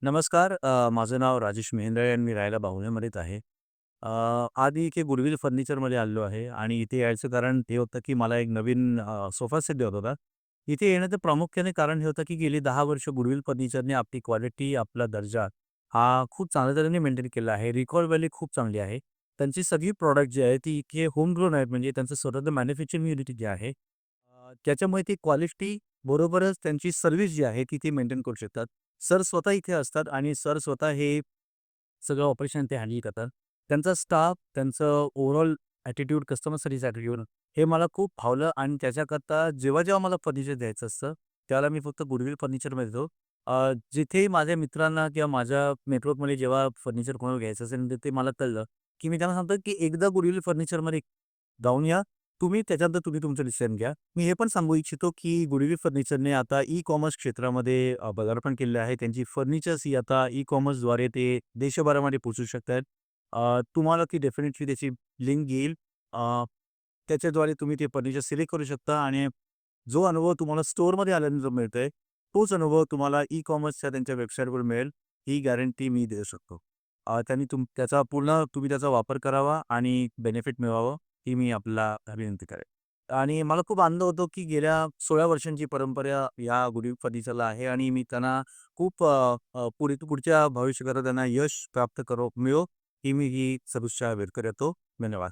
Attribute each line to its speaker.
Speaker 1: नमस्कार. माझं नाव राजेश मेहेंद्रे आणि मी राहायला बाहुण्यामध्येच आहे. आधी इथे गुडविल फर्निचरमध्ये आलेलो आहे आणि इथे यायचं कारण हे होतं, की मला एक नवीन सोफा सेट द्यायचा होता. इथे येण्याचं प्रामुख्याने कारण हे होतं, की गेली 10 वर्ष गुडविल फर्निचरने आपली क्वालिटी, आपला दर्जा हा खूप चांगल्या तऱ्हेने मेंटेन केला आहे. रिकॉल व्हॅल्यू खूप चांगली आहे. त्यांची सगळी प्रॉडक्ट जी आहे ती इथे होम ग्रोन आहेत, म्हणजे त्यांचं स्वतःचं मॅन्युफॅक्चरिंग युनिट जे आहे त्याच्यामुळे ती क्वालिटी बरोबरच त्यांची सर्व्हिस जी आहे ती मेंटेन करू शकतात. सर स्वतः इथे असतात आणि सर स्वतः हे सगळं ऑपरेशन ते हँडल करतात. त्यांचा स्टाफ, त्यांचं overall attitude, customer service attitude हे मला खूप भावलं आणि त्याच्याकरता जेव्हा मला फर्निचर द्यायचं असतं, त्यावेळेला मी फक्त गुडविल फर्निचरमध्ये येतो. जिथेही माझ्या मित्रांना किंवा माझ्या नेटवर्कमध्ये जेव्हा फर्निचर कोणाला घ्यायचं असेल, तर ते मला कळलं, की मी त्यांना सांगतो, की एकदा गुडविल फर्निचरमध्ये जाऊन या. त्याच्यानंतर तुम्ही तुमचा डिसिजन घ्या. मी हे पण सांगू इच्छितो, की गुडविल फर्निचरने आता ई-कॉमर्स क्षेत्रामध्ये पदार्पण केलेलं आहे. त्यांची फर्निचर्स ही आता ई-कॉमर्सद्वारे ते देशभरामध्ये पोहोचू शकतात. तुम्हाला ती डेफिनेटली त्याची लिंक येईल. अ, त्याच्याद्वारे तुम्ही ते फर्निचर सिलेक्ट करू शकता आणि जो अनुभव तुम्हाला स्टोअरमध्ये आल्यानंतर मिळतोय, तोच अनुभव तुम्हाला ई-कॉमर्सच्या त्यांच्या वेबसाईटवर मिळेल, ही गॅरंटी मी देऊ शकतो. त्यांनी त्याचा पूर्ण तुम्ही त्याचा वापर करावा आणि बेनिफिट मिळवावं, ही मी आपल्याला विनंती करेन. आणि मला खूप आनंद होतो, की गेल्या 16 वर्षांची परंपरा या गुढी फर्निचरला आहे आणि मी त्यांना खूप पुढच्या भविष्यकाळात त्यांना यश प्राप्त मिळो, ही शुभेच्छा व्यक्त करतो. धन्यवाद.